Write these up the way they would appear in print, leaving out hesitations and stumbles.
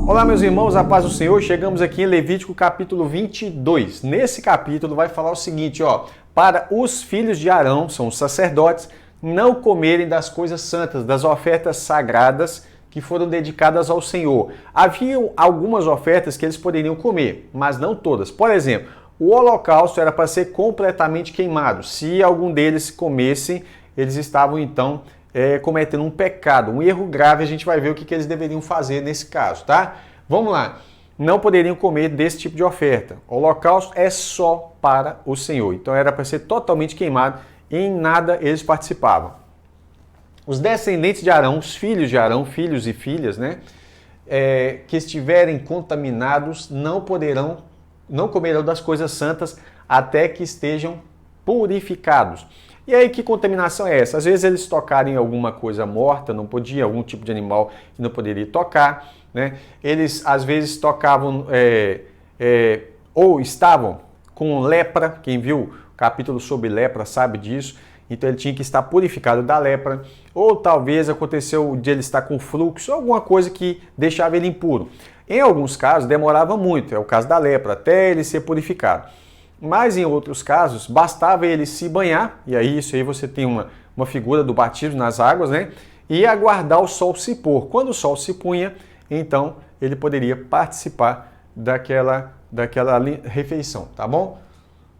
Olá, meus irmãos, a paz do Senhor. Chegamos aqui em Levítico capítulo 22. Nesse capítulo vai falar o seguinte, para os filhos de Arão, são os sacerdotes, não comerem das coisas santas, das ofertas sagradas que foram dedicadas ao Senhor. Havia algumas ofertas que eles poderiam comer, mas não todas. Por exemplo, o holocausto era para ser completamente queimado. Se algum deles comesse, eles estavam então cometendo um pecado, um erro grave. A gente vai ver o que eles deveriam fazer nesse caso, tá? Vamos lá. Não poderiam comer desse tipo de oferta. O holocausto é só para o Senhor. Então era para ser totalmente queimado. Em nada eles participavam. Os descendentes de Arão, os filhos de Arão, filhos e filhas, que estiverem contaminados, não comerão das coisas santas até que estejam purificados. E aí, que contaminação é essa? Às vezes eles tocarem alguma coisa morta, não podia, algum tipo de animal que não poderia tocar, Eles, às vezes, tocavam ou estavam com lepra. Quem viu o capítulo sobre lepra sabe disso. Então, ele tinha que estar purificado da lepra. Ou talvez aconteceu de ele estar com fluxo, alguma coisa que deixava ele impuro. Em alguns casos, demorava muito, é o caso da lepra, até ele ser purificado. Mas em outros casos, bastava ele se banhar, e aí isso aí você tem uma figura do batismo nas águas, e aguardar o sol se pôr. Quando o sol se punha, então ele poderia participar daquela refeição, tá bom?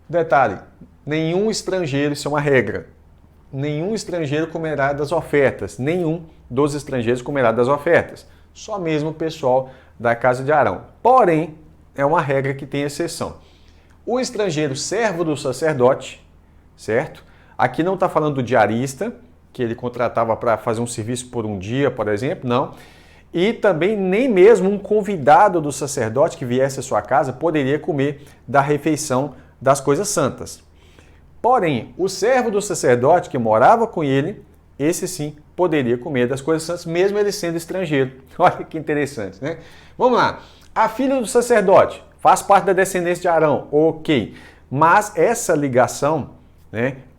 Detalhe, nenhum estrangeiro, isso é uma regra, nenhum estrangeiro comerá das ofertas, nenhum dos estrangeiros comerá das ofertas, só mesmo o pessoal da casa de Arão. Porém, é uma regra que tem exceção. O estrangeiro servo do sacerdote, certo? Aqui não está falando do diarista, que ele contratava para fazer um serviço por um dia, por exemplo, não. E também nem mesmo um convidado do sacerdote que viesse à sua casa poderia comer da refeição das coisas santas. Porém, o servo do sacerdote que morava com ele, esse sim poderia comer das coisas santas, mesmo ele sendo estrangeiro. Olha que interessante, Vamos lá. A filha do sacerdote faz parte da descendência de Arão, ok. Mas essa ligação,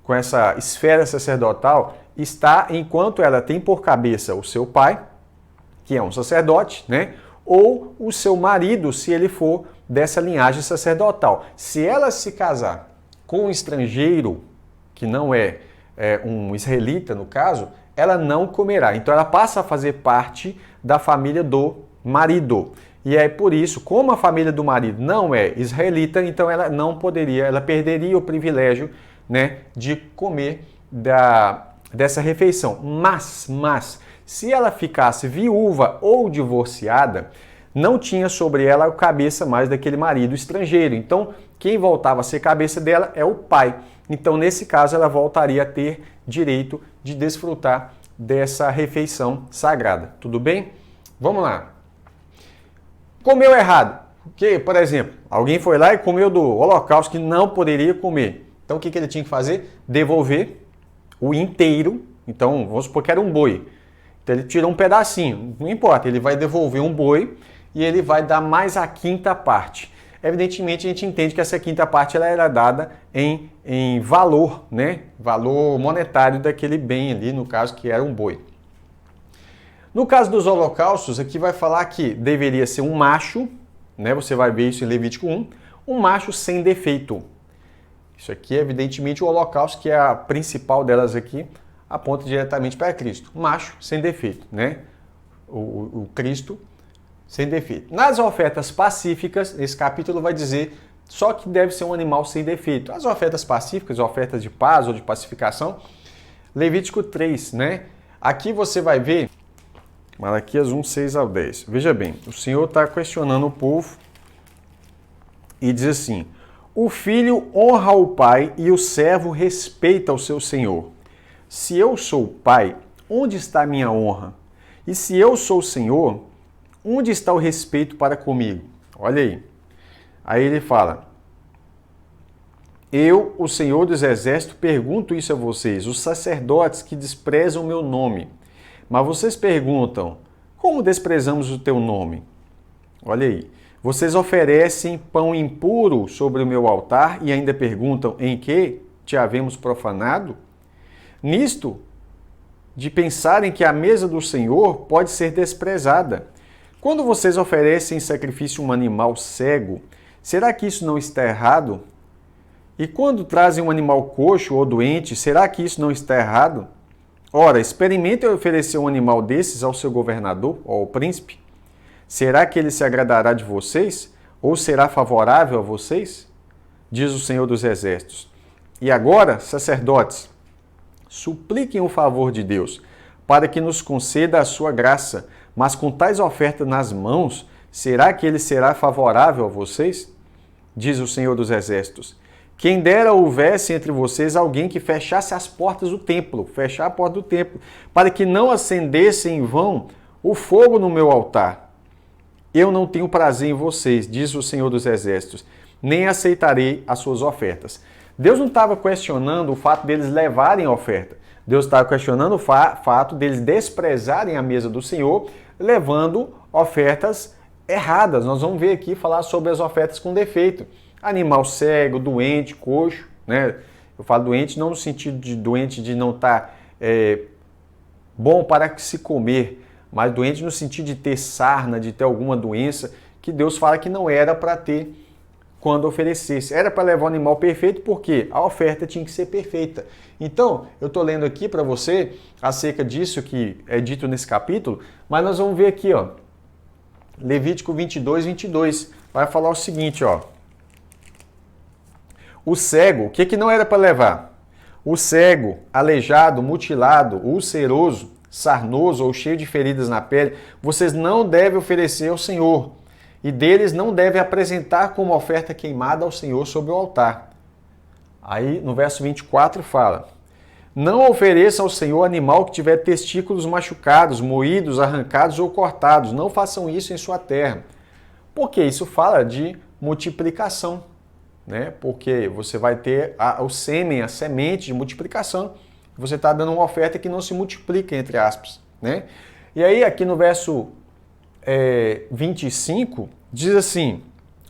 com essa esfera sacerdotal, está enquanto ela tem por cabeça o seu pai, que é um sacerdote, ou o seu marido, se ele for dessa linhagem sacerdotal. Se ela se casar com um estrangeiro, que não é um israelita no caso, ela não comerá. Então ela passa a fazer parte da família do marido. E é por isso, como a família do marido não é israelita, então ela não poderia, ela perderia o privilégio, de comer dessa refeição. Mas, se ela ficasse viúva ou divorciada, não tinha sobre ela a cabeça mais daquele marido estrangeiro. Então, quem voltava a ser cabeça dela é o pai. Então, nesse caso, ela voltaria a ter direito de desfrutar dessa refeição sagrada. Tudo bem? Vamos lá. Comeu errado. Porque, por exemplo, alguém foi lá e comeu do holocausto que não poderia comer. Então, o que ele tinha que fazer? Devolver o inteiro. Então, vamos supor que era um boi. Então, ele tirou um pedacinho. Não importa, ele vai devolver um boi e ele vai dar mais a quinta parte. Evidentemente, a gente entende que essa quinta parte ela era dada em valor, valor monetário daquele bem ali, no caso que era um boi. No caso dos holocaustos, aqui vai falar que deveria ser um macho, você vai ver isso em Levítico 1, um macho sem defeito. Isso aqui é evidentemente o holocausto, que é a principal delas aqui, aponta diretamente para Cristo. Um macho sem defeito, o Cristo sem defeito. Nas ofertas pacíficas, esse capítulo vai dizer só que deve ser um animal sem defeito. As ofertas pacíficas, ofertas de paz ou de pacificação, Levítico 3, Aqui você vai ver Malaquias 1, 6 ao 10. Veja bem, o Senhor está questionando o povo e diz assim: o filho honra o pai e o servo respeita o seu senhor. Se eu sou o pai, onde está a minha honra? E se eu sou o senhor, onde está o respeito para comigo? Olha aí. Aí ele fala: eu, o Senhor dos Exércitos, pergunto isso a vocês, os sacerdotes que desprezam o meu nome. Mas vocês perguntam, como desprezamos o teu nome? Olha aí. Vocês oferecem pão impuro sobre o meu altar e ainda perguntam, em que te havemos profanado? Nisto, de pensarem que a mesa do Senhor pode ser desprezada. Quando vocês oferecem em sacrifício um animal cego, será que isso não está errado? E quando trazem um animal coxo ou doente, será que isso não está errado? Ora, experimentem oferecer um animal desses ao seu governador ou ao príncipe. Será que ele se agradará de vocês? Ou será favorável a vocês? Diz o Senhor dos Exércitos. E agora, sacerdotes, supliquem o favor de Deus, para que nos conceda a sua graça. Mas com tais ofertas nas mãos, será que ele será favorável a vocês? Diz o Senhor dos Exércitos. Quem dera houvesse entre vocês alguém que fechasse as portas do templo, fechar a porta do templo, para que não acendesse em vão o fogo no meu altar. Eu não tenho prazer em vocês, diz o Senhor dos Exércitos, nem aceitarei as suas ofertas. Deus não estava questionando o fato deles levarem a oferta. Deus estava questionando o fato deles desprezarem a mesa do Senhor, levando ofertas erradas. Nós vamos ver aqui falar sobre as ofertas com defeito. Animal cego, doente, coxo, né? Eu falo doente não no sentido de doente de não estar bom para se comer, mas doente no sentido de ter sarna, de ter alguma doença, que Deus fala que não era para ter quando oferecesse. Era para levar um animal perfeito, porque a oferta tinha que ser perfeita. Então, eu estou lendo aqui para você acerca disso que é dito nesse capítulo, mas nós vamos ver aqui, ó, Levítico 22, 22, vai falar o seguinte, ó. O cego, o que não era para levar? O cego, aleijado, mutilado, ulceroso, sarnoso ou cheio de feridas na pele, vocês não devem oferecer ao Senhor, e deles não devem apresentar como oferta queimada ao Senhor sobre o altar. Aí no verso 24 fala: não ofereça ao Senhor animal que tiver testículos machucados, moídos, arrancados ou cortados. Não façam isso em sua terra. Porque isso fala de multiplicação, né? Porque você vai ter o sêmen, a semente de multiplicação. Você está dando uma oferta que não se multiplica, entre aspas, né? E aí aqui no verso 25, diz assim,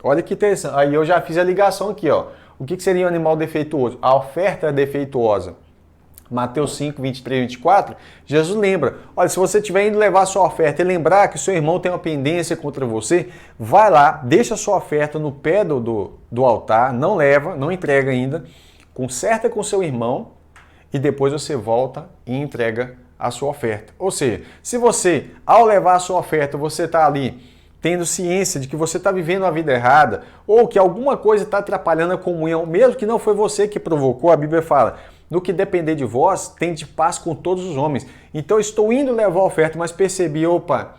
olha que interessante, aí eu já fiz a ligação aqui, ó. O que seria um animal defeituoso? A oferta é defeituosa. Mateus 5, 23 e 24, Jesus lembra, olha, se você estiver indo levar a sua oferta e lembrar que o seu irmão tem uma pendência contra você, vai lá, deixa a sua oferta no pé do altar, não leva, não entrega ainda, conserta com seu irmão e depois você volta e entrega a sua oferta. Ou seja, se você, ao levar a sua oferta, você está ali tendo ciência de que você está vivendo uma vida errada ou que alguma coisa está atrapalhando a comunhão, mesmo que não foi você que provocou, a Bíblia fala, no que depender de vós, tende paz com todos os homens. Então eu estou indo levar a oferta, mas percebi, opa,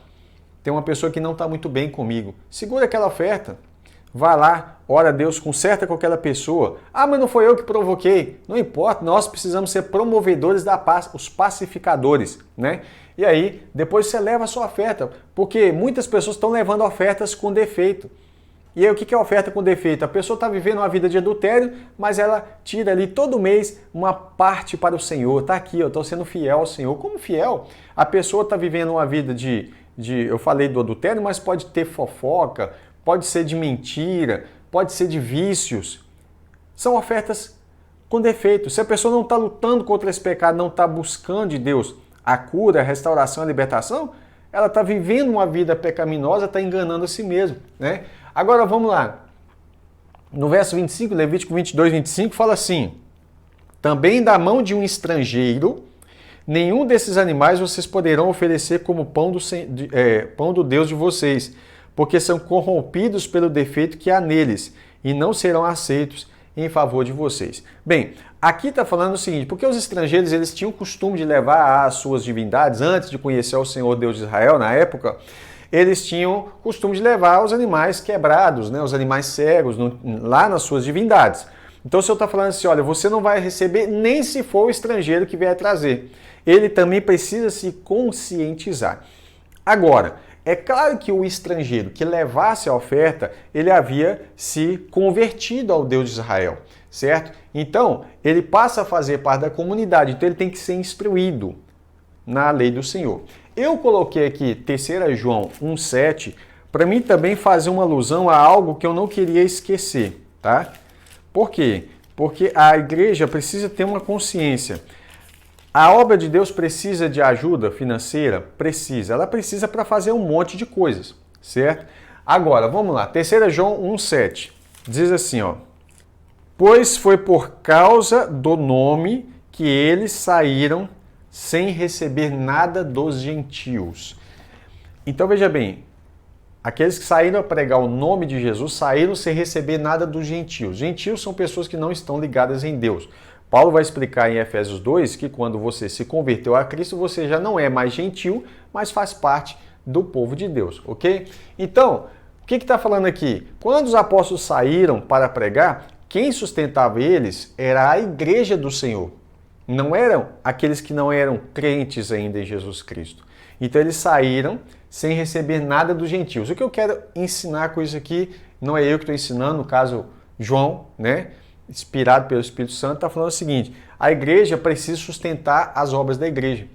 tem uma pessoa que não está muito bem comigo. Segura aquela oferta, vai lá, ora a Deus, conserta com aquela pessoa. Ah, mas não foi eu que provoquei. Não importa, nós precisamos ser promovedores da paz, os pacificadores, né? E aí, depois você leva a sua oferta, porque muitas pessoas estão levando ofertas com defeito. E aí, o que é oferta com defeito? A pessoa está vivendo uma vida de adultério, mas ela tira ali todo mês uma parte para o Senhor. Está aqui, eu estou sendo fiel ao Senhor. Como fiel? A pessoa está vivendo uma vida eu falei do adultério, mas pode ter fofoca, pode ser de mentira, pode ser de vícios. São ofertas com defeito. Se a pessoa não está lutando contra esse pecado, não está buscando de Deus a cura, a restauração, a libertação, ela está vivendo uma vida pecaminosa, está enganando a si mesmo, né? Agora vamos lá. No verso 25, Levítico 22, 25, fala assim: também da mão de um estrangeiro, nenhum desses animais vocês poderão oferecer como pão do Deus de vocês, porque são corrompidos pelo defeito que há neles, e não serão aceitos em favor de vocês. Bem, aqui está falando o seguinte, porque os estrangeiros eles tinham o costume de levar as suas divindades, antes de conhecer o Senhor Deus de Israel, na época, eles tinham o costume de levar os animais quebrados, né, os animais cegos, lá nas suas divindades. Então o Senhor está falando assim, olha, você não vai receber nem se for o estrangeiro que vier trazer. Ele também precisa se conscientizar. Agora, é claro que o estrangeiro que levasse a oferta, ele havia se convertido ao Deus de Israel, certo? Então, ele passa a fazer parte da comunidade, então ele tem que ser instruído na lei do Senhor. Eu coloquei aqui 3 João 1,7 para mim também fazer uma alusão a algo que eu não queria esquecer, tá? Por quê? Porque a igreja precisa ter uma consciência. A obra de Deus precisa de ajuda financeira? Precisa. Ela precisa para fazer um monte de coisas, certo? Agora, vamos lá. 3 João 1,7. Diz assim, ó. Pois foi por causa do nome que eles saíram sem receber nada dos gentios. Então, veja bem. Aqueles que saíram a pregar o nome de Jesus saíram sem receber nada dos gentios. Gentios são pessoas que não estão ligadas em Deus. Paulo vai explicar em Efésios 2 que quando você se converteu a Cristo, você já não é mais gentil, mas faz parte do povo de Deus, ok? Então, o que está falando aqui? Quando os apóstolos saíram para pregar, quem sustentava eles era a igreja do Senhor. Não eram aqueles que não eram crentes ainda em Jesus Cristo. Então eles saíram sem receber nada dos gentios. O que eu quero ensinar com isso aqui, não é eu que estou ensinando, no caso João, né, inspirado pelo Espírito Santo, está falando o seguinte: a igreja precisa sustentar as obras da igreja.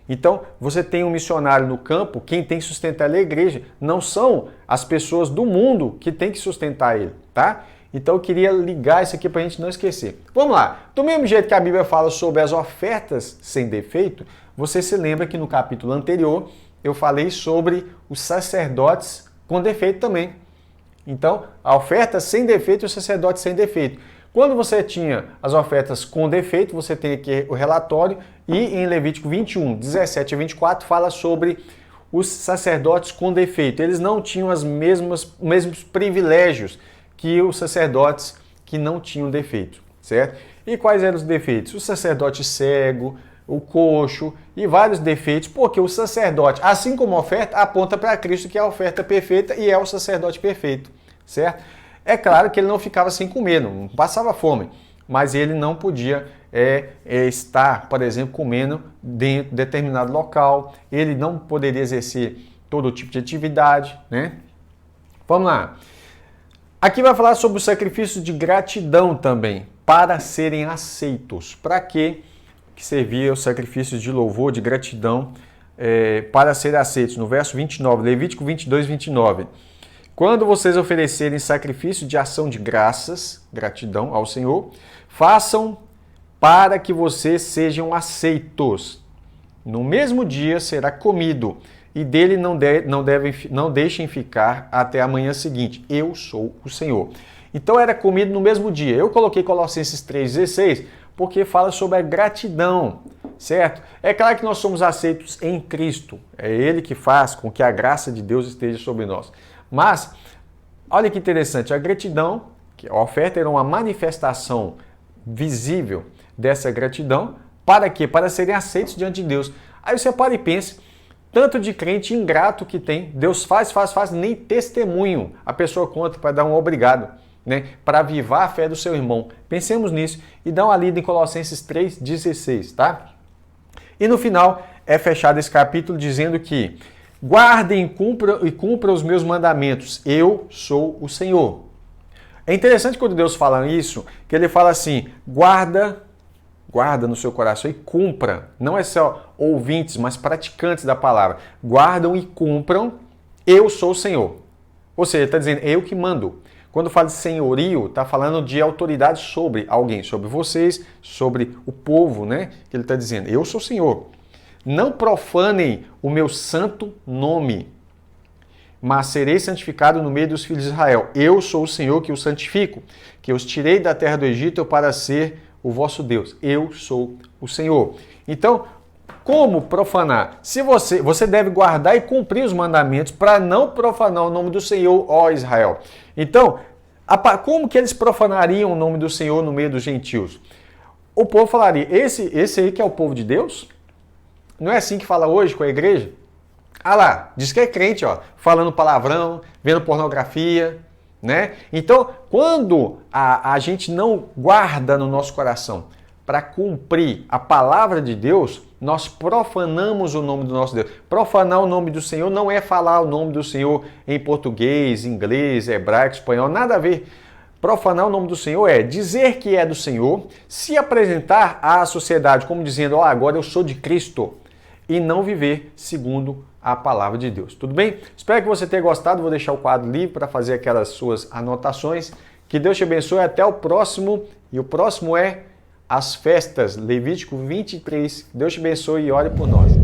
Então, você tem um missionário no campo, quem tem que sustentar ele é a igreja. Não são as pessoas do mundo que tem que sustentar ele, tá? Então, eu queria ligar isso aqui para a gente não esquecer. Vamos lá. Do mesmo jeito que a Bíblia fala sobre as ofertas sem defeito, você se lembra que no capítulo anterior eu falei sobre os sacerdotes com defeito também. Então, a oferta sem defeito e o sacerdote sem defeito. Quando você tinha as ofertas com defeito, você tem aqui o relatório e em Levítico 21, 17 a 24, fala sobre os sacerdotes com defeito. Eles não tinham os mesmos privilégios que os sacerdotes que não tinham defeito, certo? E quais eram os defeitos? O sacerdote cego, o coxo e vários defeitos, porque o sacerdote, assim como a oferta, aponta para Cristo, que é a oferta perfeita e é o sacerdote perfeito, certo? É claro que ele não ficava sem comer, não passava fome, mas ele não podia estar, por exemplo, comendo dentro de determinado local, ele não poderia exercer todo tipo de atividade, né? Vamos lá. Aqui vai falar sobre o sacrifício de gratidão também, para serem aceitos. Para que servia o sacrifício de louvor, de gratidão, para serem aceitos? No verso 29, Levítico 22, 29. Quando vocês oferecerem sacrifício de ação de graças, gratidão ao Senhor, façam para que vocês sejam aceitos. No mesmo dia será comido, e dele não deixem ficar até a manhã seguinte. Eu sou o Senhor. Então era comido no mesmo dia. Eu coloquei Colossenses 3,16 porque fala sobre a gratidão, certo? É claro que nós somos aceitos em Cristo. É Ele que faz com que a graça de Deus esteja sobre nós. Mas, olha que interessante, a gratidão, que a oferta era uma manifestação visível dessa gratidão, para quê? Para serem aceitos diante de Deus. Aí você para e pensa, tanto de crente ingrato que tem, Deus faz, nem testemunho a pessoa conta para dar um obrigado, né? Para avivar a fé do seu irmão. Pensemos nisso e dá uma lida em Colossenses 3,16, tá? E no final é fechado esse capítulo dizendo que guardem e cumpram os meus mandamentos. Eu sou o Senhor. É interessante quando Deus fala isso, que ele fala assim, guarda no seu coração e cumpra. Não é só ouvintes, mas praticantes da palavra. Guardam e cumpram, eu sou o Senhor. Ou seja, está dizendo, eu que mando. Quando fala de senhorio, está falando de autoridade sobre alguém, sobre vocês, sobre o povo, né? Que ele está dizendo, eu sou o Senhor. Não profanem o meu santo nome, mas serei santificado no meio dos filhos de Israel. Eu sou o Senhor que os santifico, que os tirei da terra do Egito para ser o vosso Deus. Eu sou o Senhor. Então, como profanar? Se você deve guardar e cumprir os mandamentos para não profanar o nome do Senhor, ó Israel. Então, como que eles profanariam o nome do Senhor no meio dos gentios? O povo falaria, esse aí que é o povo de Deus? Não é assim que fala hoje com a igreja? Ah lá, diz que é crente, ó, falando palavrão, vendo pornografia, né? Então, quando a gente não guarda no nosso coração para cumprir a palavra de Deus, nós profanamos o nome do nosso Deus. Profanar o nome do Senhor não é falar o nome do Senhor em português, inglês, hebraico, espanhol, nada a ver. Profanar o nome do Senhor é dizer que é do Senhor, se apresentar à sociedade como dizendo, ó, agora eu sou de Cristo, e não viver segundo a palavra de Deus. Tudo bem? Espero que você tenha gostado. Vou deixar o quadro livre para fazer aquelas suas anotações. Que Deus te abençoe. Até o próximo. E o próximo é as festas. Levítico 23. Deus te abençoe e ore por nós.